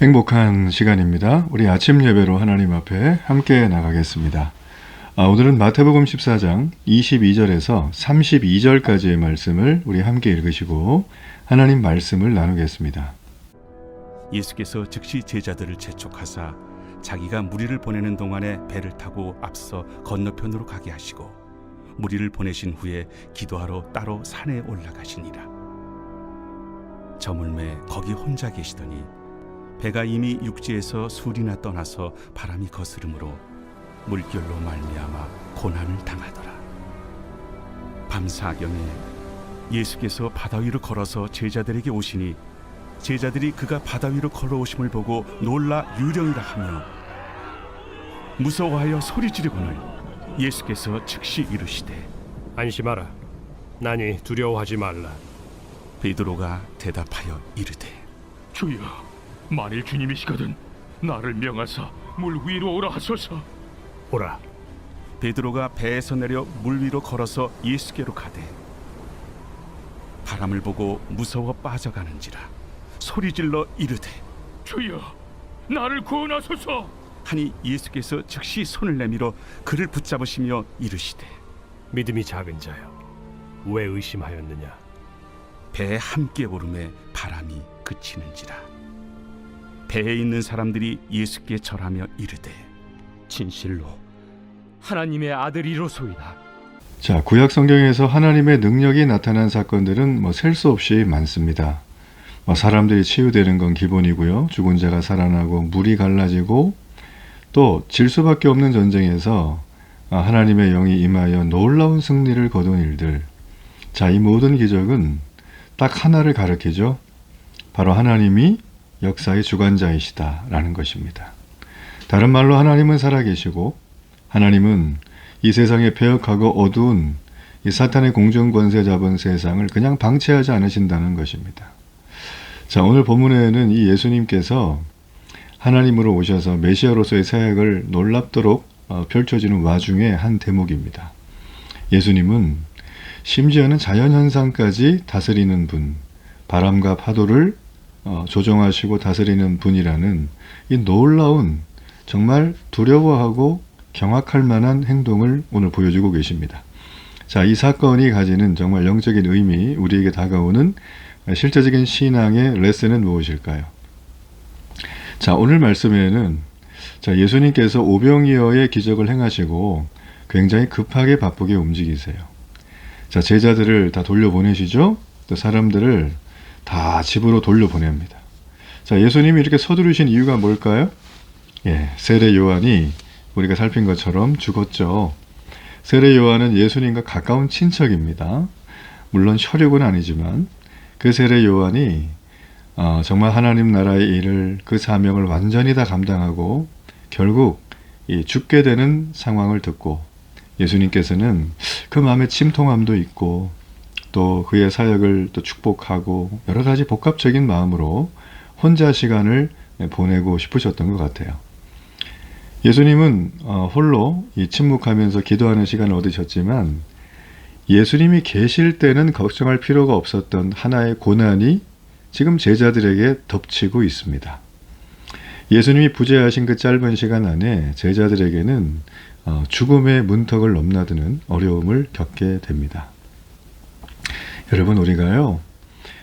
행복한 시간입니다. 우리 아침 예배로 하나님 앞에 함께 나가겠습니다. 오늘은 마태복음 14장 22절에서 32절까지의 말씀을 우리 함께 읽으시고 하나님 말씀을 나누겠습니다. 예수께서 즉시 제자들을 재촉하사 자기가 무리를 보내는 동안에 배를 타고 앞서 건너편으로 가게 하시고 무리를 보내신 후에 기도하러 따로 산에 올라가시니라. 저물매 거기 혼자 계시더니 배가 이미 육지에서 술이나 떠나서 바람이 거스름으로 물결로 말미암아 고난을 당하더라. 밤사경에 예수께서 바다 위로 걸어서 제자들에게 오시니 제자들이 그가 바다 위로 걸어오심을 보고 놀라 유령이라 하며 무서워하여 소리지르거늘 예수께서 즉시 이르시되 안심하라. 나니 두려워하지 말라. 베드로가 대답하여 이르되 주여, 만일 주님이시거든 나를 명하사 물 위로 오라 하소서. 오라. 베드로가 배에서 내려 물 위로 걸어서 예수께로 가되 바람을 보고 무서워 빠져가는지라 소리질러 이르되 주여, 나를 구원하소서. 하니 예수께서 즉시 손을 내밀어 그를 붙잡으시며 이르시되 믿음이 작은 자여, 왜 의심하였느냐? 배에 함께 오름에 바람이 그치는지라. 배에 있는 사람들이 예수께 절하며 이르되 진실로 하나님의 아들이로소이다. 자, 구약 성경에서 하나님의 능력이 나타난 사건들은 셀 수 없이 많습니다. 사람들이 치유되는 건 기본이고요. 죽은 자가 살아나고 물이 갈라지고 또 질 수밖에 없는 전쟁에서 하나님의 영이 임하여 놀라운 승리를 거둔 일들. 자, 이 모든 기적은 딱 하나를 가리키죠. 바로 하나님이 역사의 주관자이시다라는 것입니다. 다른 말로 하나님은 살아계시고 하나님은 이 세상에 패역하고 어두운 이 사탄의 공중권세 잡은 세상을 그냥 방치하지 않으신다는 것입니다. 자, 오늘 본문에는 이 예수님께서 하나님으로 오셔서 메시아로서의 사역을 놀랍도록 펼쳐지는 와중에 한 대목입니다. 예수님은 심지어는 자연현상까지 다스리는 분, 바람과 파도를 조정하시고 다스리는 분이라는 이 놀라운 정말 두려워하고 경악할 만한 행동을 오늘 보여주고 계십니다. 자, 이 사건이 가지는 정말 영적인 의미, 우리에게 다가오는 실제적인 신앙의 레슨은 무엇일까요? 자, 오늘 말씀에는 예수님께서 오병이어의 기적을 행하시고 굉장히 급하게 바쁘게 움직이세요. 자, 제자들을 다 돌려보내시죠? 또 사람들을 다 집으로 돌려보냅니다. 자, 예수님이 이렇게 서두르신 이유가 뭘까요? 세례 요한이 우리가 살핀 것처럼 죽었죠. 세례 요한은 예수님과 가까운 친척입니다. 물론 혈육은 아니지만 그 세례 요한이 정말 하나님 나라의 일을, 그 사명을 완전히 다 감당하고 결국 죽게 되는 상황을 듣고 예수님께서는 그 마음에 침통함도 있고 또 그의 사역을 또 축복하고 여러 가지 복합적인 마음으로 혼자 시간을 보내고 싶으셨던 것 같아요. 예수님은 홀로 침묵하면서 기도하는 시간을 얻으셨지만 예수님이 계실 때는 걱정할 필요가 없었던 하나의 고난이 지금 제자들에게 덮치고 있습니다. 예수님이 부재하신 그 짧은 시간 안에 제자들에게는 죽음의 문턱을 넘나드는 어려움을 겪게 됩니다. 여러분, 우리가요,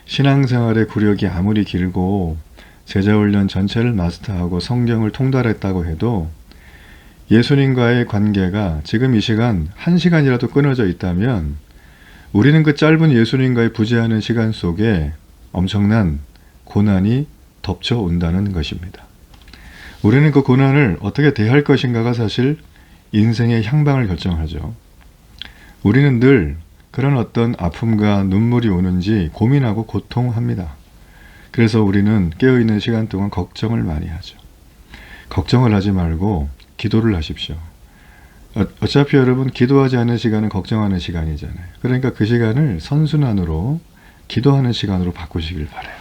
신앙생활의 구력이 아무리 길고 제자훈련 전체를 마스터하고 성경을 통달했다고 해도 예수님과의 관계가 지금 이 시간 1시간이라도 끊어져 있다면 우리는 그 짧은 예수님과의 부재하는 시간 속에 엄청난 고난이 덮쳐온다는 것입니다. 우리는 그 고난을 어떻게 대할 것인가가 사실 인생의 향방을 결정하죠. 우리는 늘 그런 어떤 아픔과 눈물이 오는지 고민하고 고통합니다. 그래서 우리는 깨어있는 시간 동안 걱정을 많이 하죠. 걱정을 하지 말고 기도를 하십시오. 어차피 여러분 기도하지 않는 시간은 걱정하는 시간이잖아요. 그러니까 그 시간을 선순환으로 기도하는 시간으로 바꾸시길 바라요.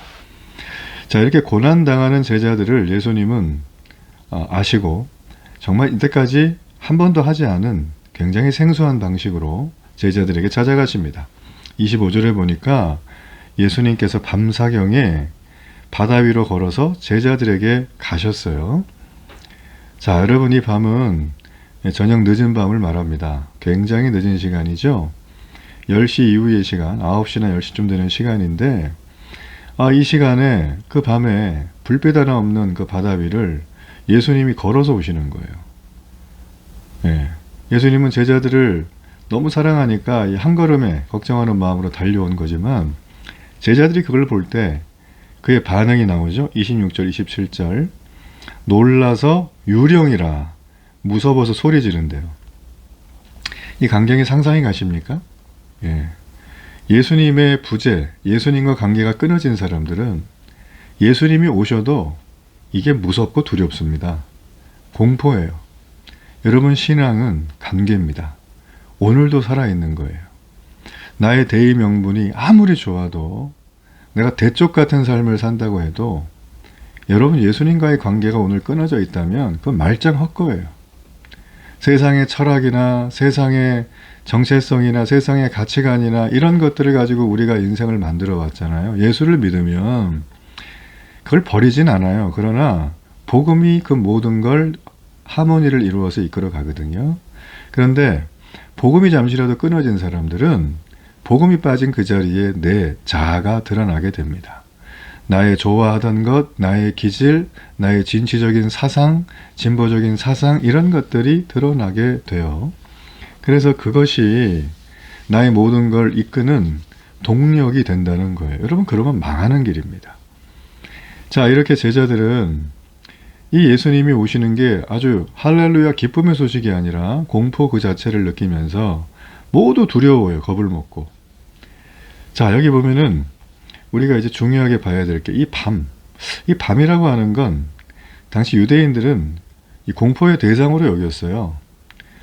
자, 이렇게 고난당하는 제자들을 예수님은 아시고 정말 이때까지 한 번도 하지 않은 굉장히 생소한 방식으로 제자들에게 찾아가십니다. 25절에 보니까 예수님께서 밤사경에 바다 위로 걸어서 제자들에게 가셨어요. 자, 여러분, 이 밤은 저녁 늦은 밤을 말합니다. 굉장히 늦은 시간이죠. 10시 이후의 시간, 9시나 10시쯤 되는 시간인데, 이 시간에 그 밤에 불빛 하나 없는 그 바다 위를 예수님이 걸어서 오시는 거예요. 예. 예수님은 제자들을 너무 사랑하니까 이 한 걸음에 걱정하는 마음으로 달려온 거지만, 제자들이 그걸 볼 때 그의 반응이 나오죠. 26절, 27절. 놀라서 유령이라 무서워서 소리 지른대요. 이 광경이 상상이 가십니까? 예. 예수님의 부재, 예수님과 관계가 끊어진 사람들은 예수님이 오셔도 이게 무섭고 두렵습니다. 공포예요. 여러분, 신앙은 관계입니다. 오늘도 살아있는 거예요. 나의 대의 명분이 아무리 좋아도, 내가 대쪽 같은 삶을 산다고 해도, 여러분, 예수님과의 관계가 오늘 끊어져 있다면 그건 말짱 헛거예요. 세상의 철학이나 세상의 정체성이나 세상의 가치관이나 이런 것들을 가지고 우리가 인생을 만들어 왔잖아요. 예수를 믿으면 그걸 버리진 않아요. 그러나 복음이 그 모든 걸 하모니를 이루어서 이끌어 가거든요. 그런데 복음이 잠시라도 끊어진 사람들은 복음이 빠진 그 자리에 내 자아가 드러나게 됩니다. 나의 좋아하던 것, 나의 기질, 나의 진취적인 사상, 진보적인 사상, 이런 것들이 드러나게 돼요. 그래서 그것이 나의 모든 걸 이끄는 동력이 된다는 거예요. 여러분, 그러면 망하는 길입니다. 자, 이렇게 제자들은 이 예수님이 오시는 게 아주 할렐루야 기쁨의 소식이 아니라 공포 그 자체를 느끼면서 모두 두려워요. 겁을 먹고. 자, 여기 보면은 우리가 이제 중요하게 봐야 될 게 이 밤이라고 하는 건 당시 유대인들은 이 공포의 대상으로 여겼어요.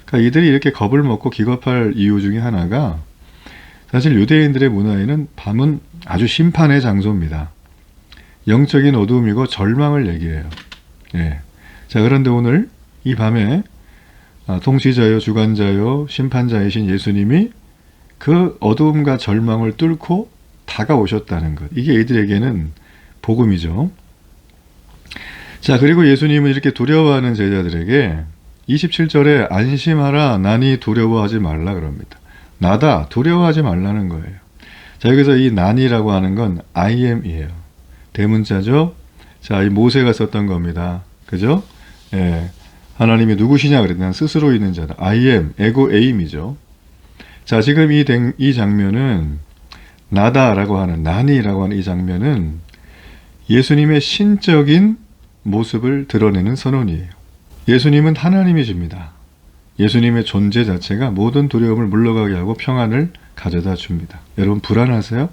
그러니까 이들이 이렇게 겁을 먹고 기겁할 이유 중에 하나가, 사실 유대인들의 문화에는 밤은 아주 심판의 장소입니다. 영적인 어두움이고 절망을 얘기해요. 예. 자, 그런데 오늘 이 밤에 통치자요, 주관자요, 심판자이신 예수님이 그 어두움과 절망을 뚫고 다가오셨다는 것. 이게 이들에게는 복음이죠. 자, 그리고 예수님은 이렇게 두려워하는 제자들에게 27절에 안심하라, 나니 두려워하지 말라 그럽니다. 나다, 두려워하지 말라는 거예요. 자, 여기서 이 나니라고 하는 건 I am이에요. 대문자죠. 자, 이 모세가 썼던 겁니다. 그죠? 예. 하나님이 누구시냐 그랬더니 스스로 있는 자다. I am, 에고 에임이죠. 자, 지금 이 장면은 나다라고 하는, 나니라고 하는 이 장면은 예수님의 신적인 모습을 드러내는 선언이에요. 예수님은 하나님이십니다. 예수님의 존재 자체가 모든 두려움을 물러가게 하고 평안을 가져다 줍니다. 여러분, 불안하세요?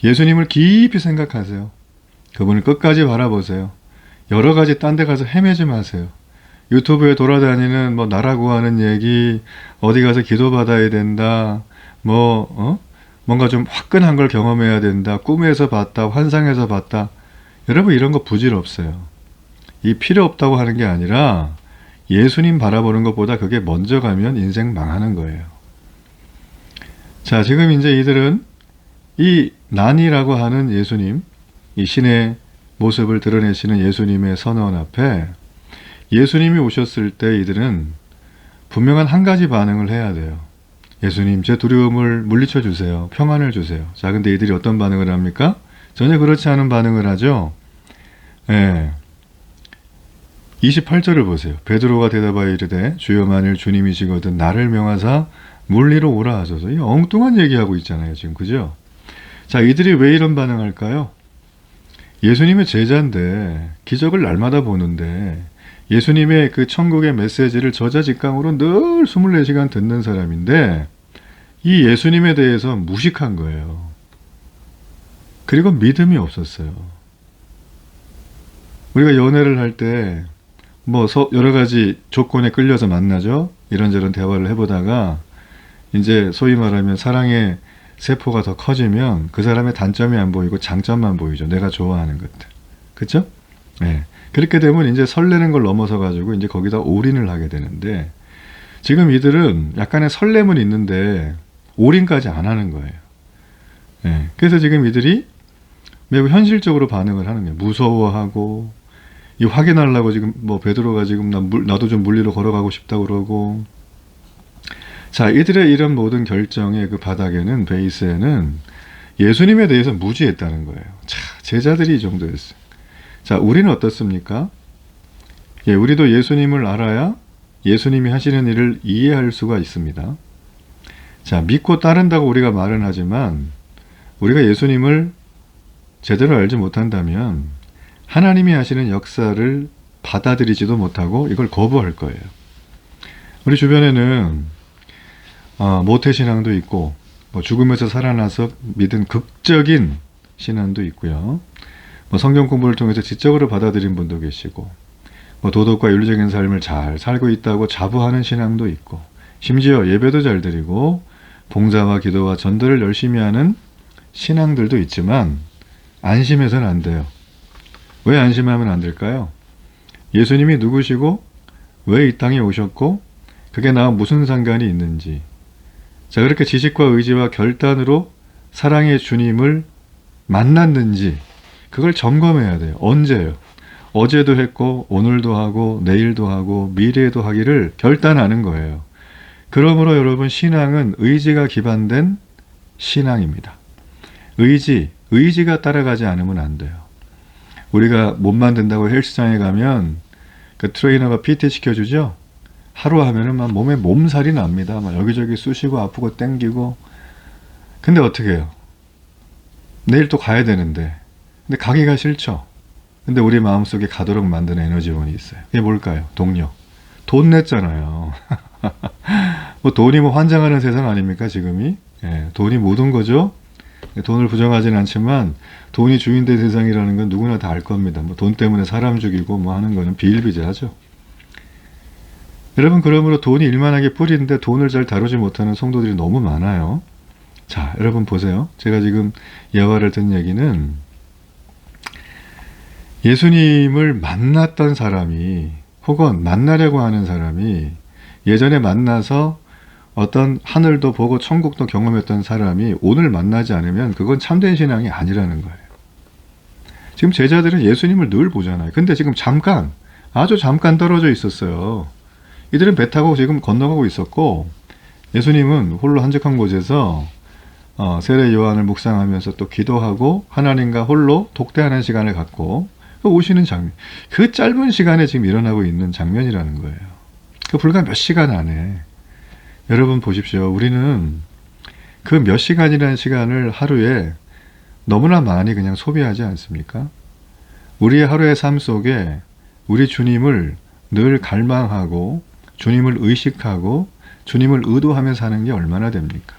예수님을 깊이 생각하세요. 그분을 끝까지 바라보세요. 여러 가지 딴 데 가서 헤매지 마세요. 유튜브에 돌아다니는 나라 구하는 얘기, 어디 가서 기도받아야 된다, 뭔가 좀 화끈한 걸 경험해야 된다, 꿈에서 봤다, 환상에서 봤다. 여러분, 이런 거 부질없어요. 이 필요 없다고 하는 게 아니라 예수님 바라보는 것보다 그게 먼저 가면 인생 망하는 거예요. 자, 지금 이제 이들은 이 난이라고 하는 예수님, 이 신의 모습을 드러내시는 예수님의 선언 앞에 예수님이 오셨을 때 이들은 분명한 한 가지 반응을 해야 돼요. 예수님, 제 두려움을 물리쳐 주세요. 평안을 주세요. 자, 근데 이들이 어떤 반응을 합니까? 전혀 그렇지 않은 반응을 하죠. 예. 28절을 보세요. 베드로가 대답하여 이르되 주여, 만일 주님이시거든 나를 명하사 물리로 오라 하소서. 이 엉뚱한 얘기하고 있잖아요, 지금. 그죠? 자, 이들이 왜 이런 반응할까요? 예수님의 제자인데, 기적을 날마다 보는데, 예수님의 그 천국의 메시지를 저자직강으로 늘 24시간 듣는 사람인데, 이 예수님에 대해서 무식한 거예요. 그리고 믿음이 없었어요. 우리가 연애를 할 때 여러 가지 조건에 끌려서 만나죠. 이런저런 대화를 해보다가 이제 소위 말하면 사랑의 세포가 더 커지면 그 사람의 단점이 안 보이고 장점만 보이죠. 내가 좋아하는 것들. 그렇죠? 네. 그렇게 되면 이제 설레는 걸 넘어서 가지고 이제 거기다 올인을 하게 되는데, 지금 이들은 약간의 설렘은 있는데 올인까지 안 하는 거예요. 네. 그래서 지금 이들이 매우 현실적으로 반응을 하는 거예요. 무서워하고, 이 확인하려고 지금 뭐 베드로가 지금 나도 좀 물리로 걸어가고 싶다 그러고. 자, 이들의 이런 모든 결정의 그 바닥에는, 베이스에는 예수님에 대해서 무지했다는 거예요. 자, 제자들이 이 정도였어요. 자, 우리는 어떻습니까? 예, 우리도 예수님을 알아야 예수님이 하시는 일을 이해할 수가 있습니다. 자, 믿고 따른다고 우리가 말은 하지만 우리가 예수님을 제대로 알지 못한다면 하나님이 하시는 역사를 받아들이지도 못하고 이걸 거부할 거예요. 우리 주변에는 모태신앙도 있고 뭐 죽음에서 살아나서 믿은 극적인 신앙도 있고요. 뭐 성경 공부를 통해서 지적으로 받아들인 분도 계시고, 뭐 도덕과 윤리적인 삶을 잘 살고 있다고 자부하는 신앙도 있고, 심지어 예배도 잘 드리고 봉사와 기도와 전도를 열심히 하는 신앙들도 있지만 안심해서는 안 돼요. 왜 안심하면 안 될까요? 예수님이 누구시고 왜 이 땅에 오셨고 그게 나와 무슨 상관이 있는지, 자, 그렇게 지식과 의지와 결단으로 사랑의 주님을 만났는지 그걸 점검해야 돼요. 언제요? 어제도 했고 오늘도 하고 내일도 하고 미래에도 하기를 결단하는 거예요. 그러므로 여러분, 신앙은 의지가 기반된 신앙입니다. 의지가 따라가지 않으면 안 돼요. 우리가 몸 만든다고 헬스장에 가면 그 트레이너가 PT 시켜주죠? 하루 하면은 막 몸에 몸살이 납니다. 막 여기저기 쑤시고 아프고 땡기고. 근데 어떻게 해요? 내일 또 가야 되는데. 근데 가기가 싫죠? 근데 우리 마음속에 가도록 만드는 에너지원이 있어요. 이게 뭘까요? 동력. 돈 냈잖아요. 뭐 돈이 뭐 환장하는 세상 아닙니까, 지금이? 예, 돈이 모든 거죠? 돈을 부정하진 않지만 돈이 주인된 세상이라는 건 누구나 다 알 겁니다. 뭐 돈 때문에 사람 죽이고 뭐 하는 거는 비일비재하죠. 여러분, 그러므로 돈이 일만하게 뿌리는데 돈을 잘 다루지 못하는 성도들이 너무 많아요. 자, 여러분 보세요. 제가 지금 예화를 든 얘기는 예수님을 만났던 사람이, 혹은 만나려고 하는 사람이, 예전에 만나서 어떤 하늘도 보고 천국도 경험했던 사람이 오늘 만나지 않으면 그건 참된 신앙이 아니라는 거예요. 지금 제자들은 예수님을 늘 보잖아요. 근데 지금 잠깐, 아주 잠깐 떨어져 있었어요. 이들은 배 타고 지금 건너가고 있었고, 예수님은 홀로 한적한 곳에서 세례 요한을 묵상하면서 또 기도하고 하나님과 홀로 독대하는 시간을 갖고 오시는 장면. 그 짧은 시간에 지금 일어나고 있는 장면이라는 거예요. 그 불과 몇 시간 안에. 여러분 보십시오. 우리는 그 몇 시간이라는 시간을 하루에 너무나 많이 그냥 소비하지 않습니까? 우리의 하루의 삶 속에 우리 주님을 늘 갈망하고 주님을 의식하고 주님을 의도하며 사는 게 얼마나 됩니까?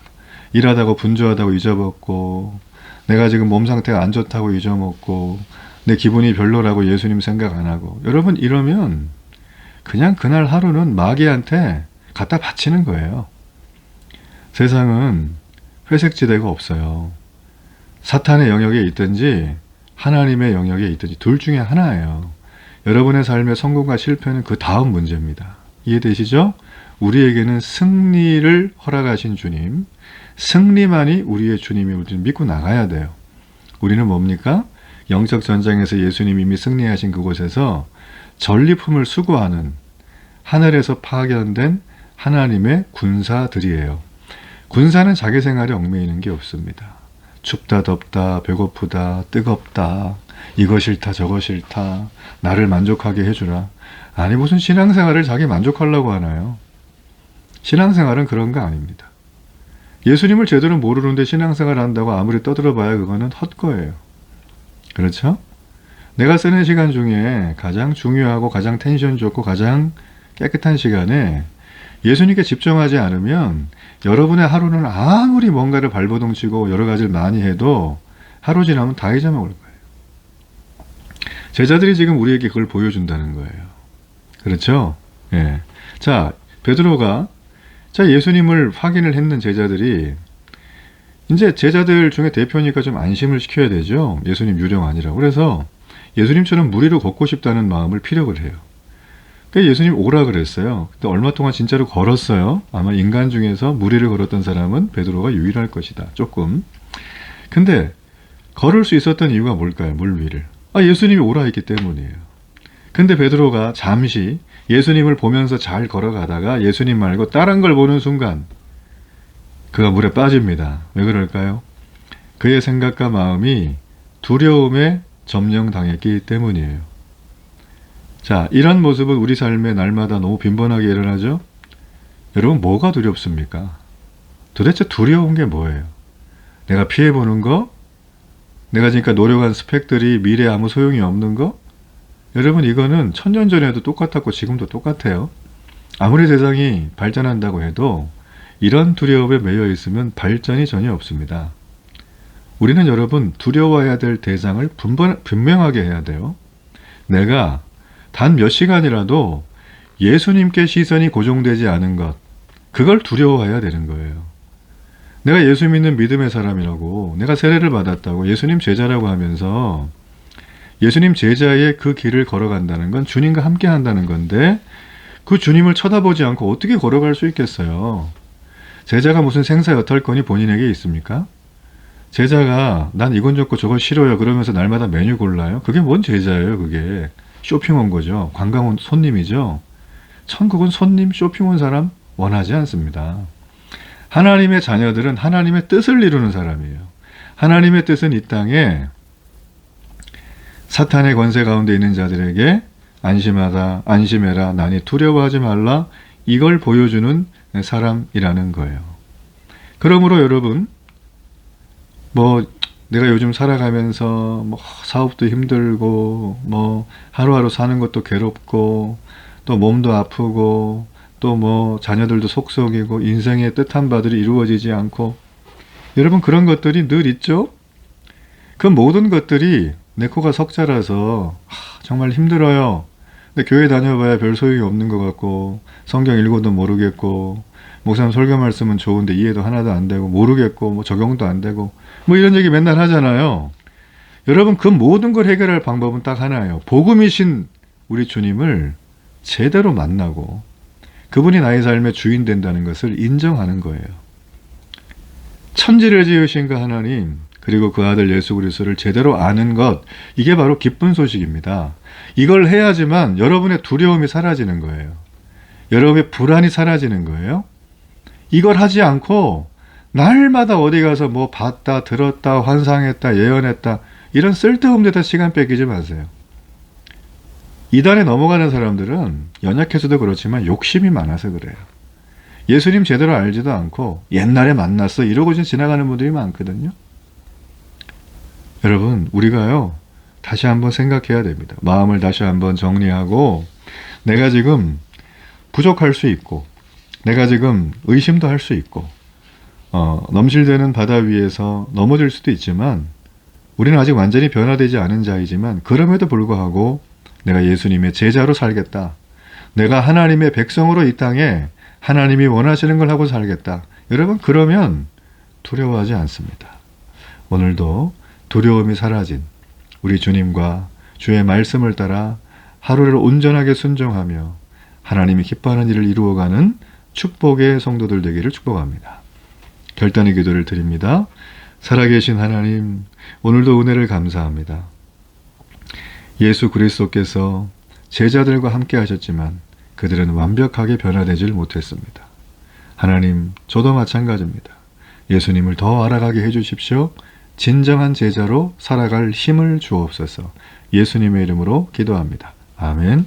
일하다고 분주하다고 잊어먹고, 내가 지금 몸 상태가 안 좋다고 잊어먹고, 내 기분이 별로라고 예수님 생각 안 하고. 여러분, 이러면 그냥 그날 하루는 마귀한테 갖다 바치는 거예요. 세상은 회색지대가 없어요. 사탄의 영역에 있든지 하나님의 영역에 있든지 둘 중에 하나예요. 여러분의 삶의 성공과 실패는 그 다음 문제입니다. 이해되시죠? 우리에게는 승리를 허락하신 주님, 승리만이 우리의 주님이 우리는 믿고 나가야 돼요. 우리는 뭡니까? 영적 전쟁에서 예수님이 이미 승리하신 그곳에서 전리품을 수고하는 하늘에서 파견된 하나님의 군사들이에요. 군사는 자기 생활에 얽매이는 게 없습니다. 춥다 덥다 배고프다 뜨겁다 이거 싫다 저거 싫다 나를 만족하게 해주라. 아니, 무슨 신앙생활을 자기 만족하려고 하나요? 신앙생활은 그런 거 아닙니다. 예수님을 제대로 모르는데 신앙생활 한다고 아무리 떠들어봐야 그거는 헛거예요. 그렇죠? 내가 쓰는 시간 중에 가장 중요하고 가장 텐션 좋고 가장 깨끗한 시간에 예수님께 집중하지 않으면 여러분의 하루는 아무리 뭔가를 발버둥치고 여러 가지를 많이 해도 하루 지나면 다 잊어먹을 거예요. 제자들이 지금 우리에게 그걸 보여준다는 거예요. 그렇죠? 예. 자, 베드로가 예수님을 확인을 했는 제자들이 이제 제자들 중에 대표니까 좀 안심을 시켜야 되죠. 예수님 유령 아니라고. 그래서 예수님처럼 무리로 걷고 싶다는 마음을 피력을 해요. 그러니까 예수님 오라 그랬어요. 근데 얼마 동안 진짜로 걸었어요. 아마 인간 중에서 무리를 걸었던 사람은 베드로가 유일할 것이다. 조금. 근데 걸을 수 있었던 이유가 뭘까요? 물 위를. 예수님이 오라 했기 때문이에요. 근데 베드로가 잠시 예수님을 보면서 잘 걸어가다가 예수님 말고 다른 걸 보는 순간 그가 물에 빠집니다. 왜 그럴까요? 그의 생각과 마음이 두려움에 점령당했기 때문이에요. 자, 이런 모습은 우리 삶에 날마다 너무 빈번하게 일어나죠? 여러분, 뭐가 두렵습니까? 도대체 두려운 게 뭐예요? 내가 피해보는 거? 내가 지금까지 노력한 스펙들이 미래에 아무 소용이 없는 거? 여러분, 이거는 천년 전에도 똑같았고 지금도 똑같아요. 아무리 세상이 발전한다고 해도 이런 두려움에 매여 있으면 발전이 전혀 없습니다. 우리는 여러분, 두려워해야 될 대상을 분명하게 해야 돼요. 내가 단 몇 시간이라도 예수님께 시선이 고정되지 않은 것, 그걸 두려워해야 되는 거예요. 내가 예수 믿는 믿음의 사람이라고, 내가 세례를 받았다고, 예수님 제자라고 하면서 예수님 제자의 그 길을 걸어간다는 건 주님과 함께 한다는 건데, 그 주님을 쳐다보지 않고 어떻게 걸어갈 수 있겠어요? 제자가 무슨 생사 여탈권이 본인에게 있습니까? 제자가 난 이건 좋고 저건 싫어요 그러면서 날마다 메뉴 골라요? 그게 뭔 제자예요? 그게 쇼핑 온 거죠. 관광 온 손님이죠. 천국은 손님, 쇼핑 온 사람 원하지 않습니다. 하나님의 자녀들은 하나님의 뜻을 이루는 사람이에요. 하나님의 뜻은 이 땅에 사탄의 권세 가운데 있는 자들에게 안심해라, 나니 두려워하지 말라, 이걸 보여주는 사람이라는 거예요. 그러므로 여러분, 내가 요즘 살아가면서 사업도 힘들고 하루하루 사는 것도 괴롭고 또 몸도 아프고 또 자녀들도 속썩이고 인생의 뜻한 바들이 이루어지지 않고, 여러분, 그런 것들이 늘 있죠? 그 모든 것들이 내 코가 석자라서 정말 힘들어요. 근데 교회 다녀봐야 별 소용이 없는 것 같고, 성경 읽어도 모르겠고, 목사님 설교 말씀은 좋은데 이해도 하나도 안 되고, 모르겠고, 적용도 안 되고, 이런 얘기 맨날 하잖아요. 여러분, 그 모든 걸 해결할 방법은 딱 하나예요. 복음이신 우리 주님을 제대로 만나고 그분이 나의 삶의 주인 된다는 것을 인정하는 거예요. 천지를 지으신 그 하나님, 그리고 그 아들 예수 그리스도를 제대로 아는 것, 이게 바로 기쁜 소식입니다. 이걸 해야지만 여러분의 두려움이 사라지는 거예요. 여러분의 불안이 사라지는 거예요. 이걸 하지 않고 날마다 어디 가서 봤다, 들었다, 환상했다, 예언했다, 이런 쓸데없는 데다 시간 뺏기지 마세요. 이단에 넘어가는 사람들은 연약해서도 그렇지만 욕심이 많아서 그래요. 예수님 제대로 알지도 않고 옛날에 만났어 이러고 지나가는 분들이 많거든요. 여러분, 우리가요, 다시 한번 생각해야 됩니다. 마음을 다시 한번 정리하고, 내가 지금 부족할 수 있고, 내가 지금 의심도 할 수 있고, 넘실대는 바다 위에서 넘어질 수도 있지만, 우리는 아직 완전히 변화되지 않은 자이지만, 그럼에도 불구하고 내가 예수님의 제자로 살겠다. 내가 하나님의 백성으로 이 땅에 하나님이 원하시는 걸 하고 살겠다. 여러분, 그러면 두려워하지 않습니다. 오늘도 두려움이 사라진 우리 주님과 주의 말씀을 따라 하루를 온전하게 순종하며 하나님이 기뻐하는 일을 이루어가는 축복의 성도들 되기를 축복합니다. 결단의 기도를 드립니다. 살아계신 하나님, 오늘도 은혜를 감사합니다. 예수 그리스도께서 제자들과 함께 하셨지만 그들은 완벽하게 변화되질 못했습니다. 하나님, 저도 마찬가지입니다. 예수님을 더 알아가게 해주십시오. 진정한 제자로 살아갈 힘을 주옵소서. 예수님의 이름으로 기도합니다. 아멘.